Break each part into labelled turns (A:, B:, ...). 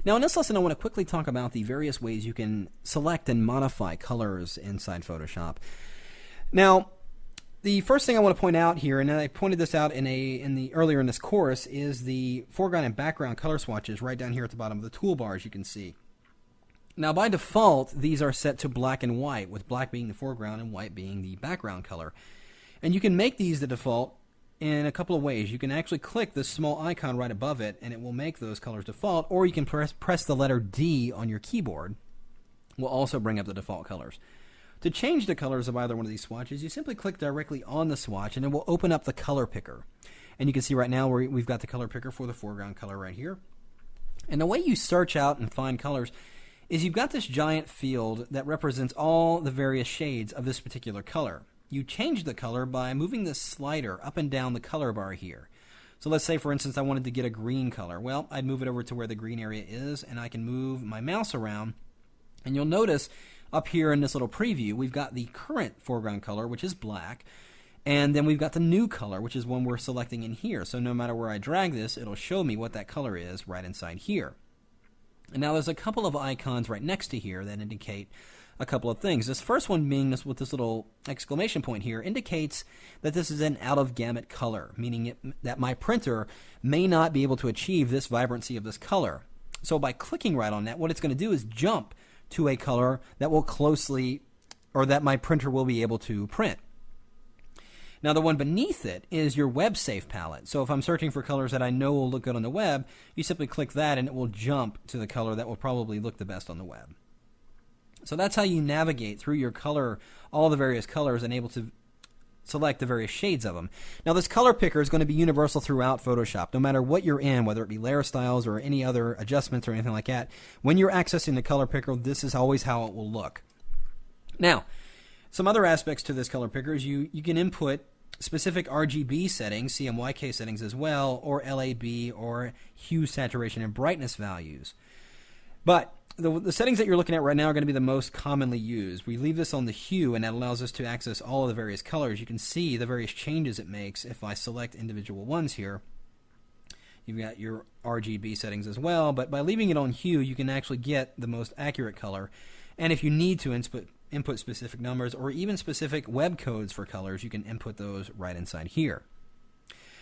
A: Now in this lesson I want to quickly talk about the various ways you can select and modify colors inside Photoshop. Now the first thing I want to point out here, and I pointed this out earlier in this course, is the foreground and background color swatches right down here at the bottom of the toolbars you can see. Now by default these are set to black and white, with black being the foreground and white being the background color. And you can make these the default in a couple of ways. You can actually click this small icon right above it and it will make those colors default, or you can press the letter D on your keyboard. Will also bring up the default colors. To change the colors of either one of these swatches, you simply click directly on the swatch and it will open up the color picker. And you can see right now we've got the color picker for the foreground color right here. And the way you search out and find colors is you've got this giant field that represents all the various shades of this particular color. You change the color by moving this slider up and down the color bar here. So let's say, for instance, I wanted to get a green color. Well, I'd move it over to where the green area is, and I can move my mouse around. And you'll notice up here in this little preview, we've got the current foreground color, which is black. And then we've got the new color, which is one we're selecting in here. So no matter where I drag this, it'll show me what that color is right inside here. And now there's a couple of icons right next to here that indicate a couple of things. This first one being this with this little exclamation point here indicates that this is an out of gamut color, meaning that my printer may not be able to achieve this vibrancy of this color. So by clicking right on that, what it's going to do is jump to a color that will that my printer will be able to print. Now the one beneath it is your web safe palette. So if I'm searching for colors that I know will look good on the web, you simply click that and it will jump to the color that will probably look the best on the web. So that's how you navigate through your color, all the various colors, and able to select the various shades of them. Now this color picker is going to be universal throughout Photoshop, no matter what you're in, whether it be layer styles or any other adjustments or anything like that. When you're accessing the color picker, this is always how it will look. Now, some other aspects to this color picker is you can input specific RGB settings, CMYK settings as well, or LAB or hue, saturation, and brightness values. But the settings that you're looking at right now are going to be the most commonly used. We leave this on the hue, and that allows us to access all of the various colors. You can see the various changes it makes if I select individual ones here. You've got your RGB settings as well, but by leaving it on hue, you can actually get the most accurate color. And if you need to input specific numbers or even specific web codes for colors, you can input those right inside here.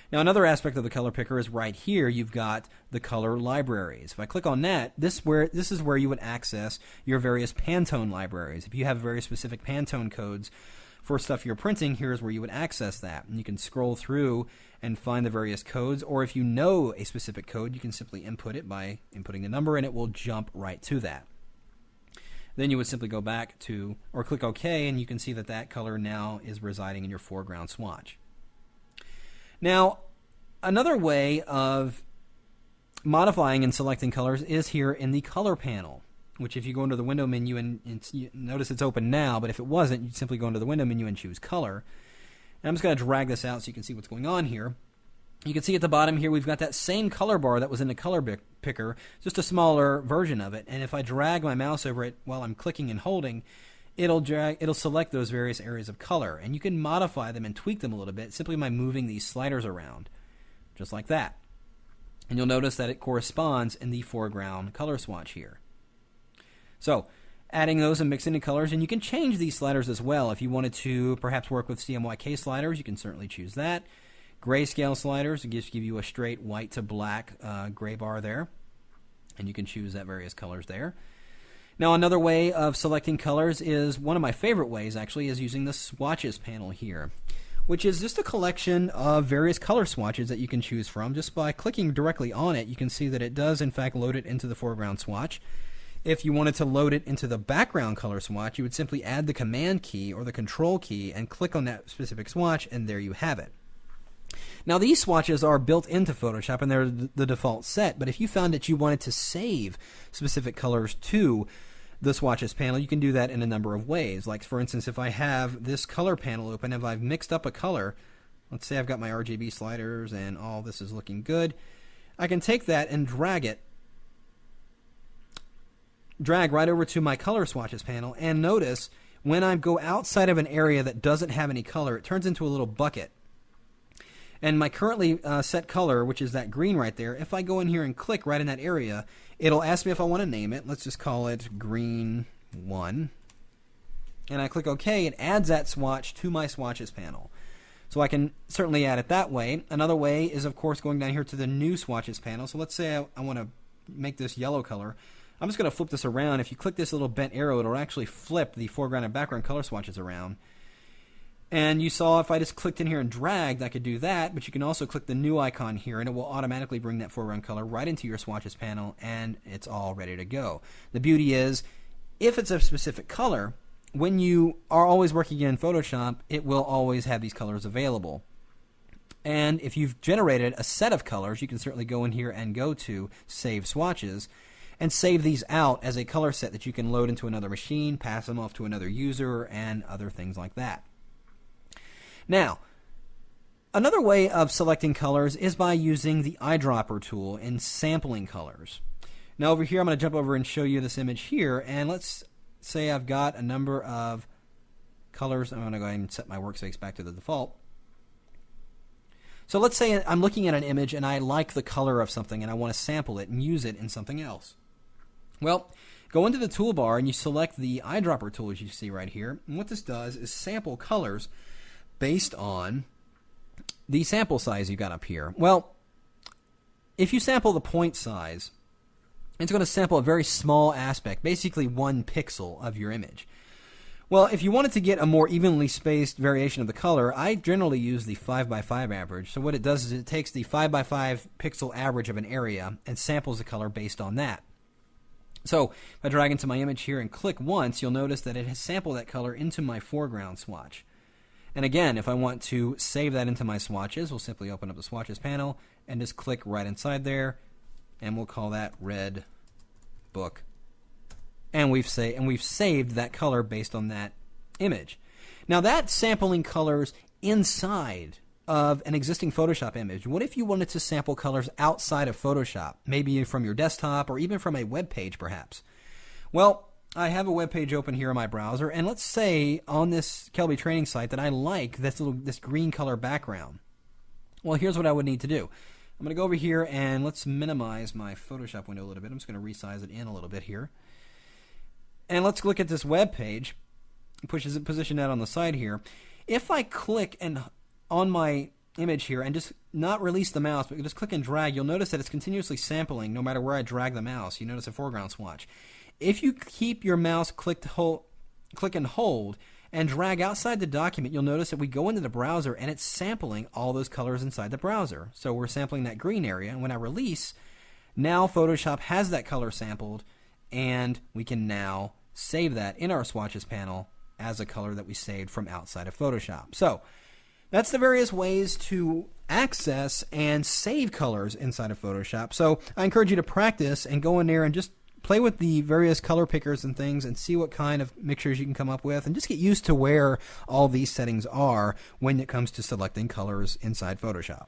A: Now another aspect of the color picker is right here you've got the color libraries. If I click on that, this is where you would access your various Pantone libraries. If you have very specific Pantone codes for stuff you're printing, here's where you would access that. And you can scroll through and find the various codes, or if you know a specific code, you can simply input it by inputting the number and it will jump right to that. Then you would simply go back to, or click OK, and you can see that that color now is residing in your foreground swatch. Now, another way of modifying and selecting colors is here in the color panel, which if you go into the window menu and you notice it's open now, but if it wasn't, you'd simply go into the window menu and choose color. And I'm just going to drag this out so you can see what's going on here. You can see at the bottom here we've got that same color bar that was in the color picker, just a smaller version of it. And if I drag my mouse over it while I'm clicking and holding, it'll select those various areas of color. And you can modify them and tweak them a little bit simply by moving these sliders around, just like that. And you'll notice that it corresponds in the foreground color swatch here. So, adding those and mixing the colors, and you can change these sliders as well. If you wanted to perhaps work with CMYK sliders, you can certainly choose that. Grayscale sliders, it gives you a straight white to black gray bar there, and you can choose that various colors there. Now another way of selecting colors is, one of my favorite ways actually, is using the swatches panel here, which is just a collection of various color swatches that you can choose from. Just by clicking directly on it, you can see that it does in fact load it into the foreground swatch. If you wanted to load it into the background color swatch, you would simply add the command key or the control key and click on that specific swatch, and there you have it. Now these swatches are built into Photoshop and they're the default set, but if you found that you wanted to save specific colors to the swatches panel, you can do that in a number of ways. Like for instance, if I have this color panel open, if I've mixed up a color, let's say I've got my RGB sliders and all this is looking good, I can take that and drag right over to my color swatches panel, and notice when I go outside of an area that doesn't have any color, it turns into a little bucket. And my currently set color, which is that green right there, if I go in here and click right in that area, it'll ask me if I want to name it. Let's just call it Green 1. And I click OK. It adds that swatch to my swatches panel. So I can certainly add it that way. Another way is, of course, going down here to the new swatches panel. So let's say I want to make this yellow color. I'm just going to flip this around. If you click this little bent arrow, it'll actually flip the foreground and background color swatches around. And you saw if I just clicked in here and dragged, I could do that, but you can also click the new icon here and it will automatically bring that foreground color right into your swatches panel and it's all ready to go. The beauty is, if it's a specific color, when you are always working in Photoshop, it will always have these colors available. And if you've generated a set of colors, you can certainly go in here and go to Save Swatches and save these out as a color set that you can load into another machine, pass them off to another user, and other things like that. Now, another way of selecting colors is by using the eyedropper tool in sampling colors. Now over here, I'm going to jump over and show you this image here, and let's say I've got a number of colors. I'm going to go ahead and set my workspace back to the default. So let's say I'm looking at an image and I like the color of something and I want to sample it and use it in something else. Well, go into the toolbar and you select the eyedropper tool as you see right here. And what this does is sample colors based on the sample size you got up here. Well, if you sample the point size, it's going to sample a very small aspect, basically 1 pixel of your image. Well, if you wanted to get a more evenly spaced variation of the color, I generally use the 5x5 average. So what it does is it takes the 5x5 pixel average of an area and samples the color based on that. So if I drag into my image here and click once, you'll notice that it has sampled that color into my foreground swatch. And again, if I want to save that into my swatches, we'll simply open up the swatches panel and just click right inside there, and we'll call that Red Book. And we've saved that color based on that image. Now that's sampling colors inside of an existing Photoshop image. What if you wanted to sample colors outside of Photoshop, maybe from your desktop or even from a web page perhaps? Well, I have a web page open here in my browser, and let's say on this Kelby training site that I like this green color background. Well, here's what I would need to do. I'm going to go over here and let's minimize my Photoshop window a little bit. I'm just going to resize it in a little bit here. And let's look at this web page. Position that on the side here. If I click on my image here and just not release the mouse, but just click and drag, you'll notice that it's continuously sampling no matter where I drag the mouse. You notice a foreground swatch. If you keep your mouse click and hold and drag outside the document, you'll notice that we go into the browser and it's sampling all those colors inside the browser. So we're sampling that green area, and when I release, now Photoshop has that color sampled, and we can now save that in our swatches panel as a color that we saved from outside of Photoshop. So that's the various ways to access and save colors inside of Photoshop. So I encourage you to practice and go in there and just play with the various color pickers and things and see what kind of mixtures you can come up with, and just get used to where all these settings are when it comes to selecting colors inside Photoshop.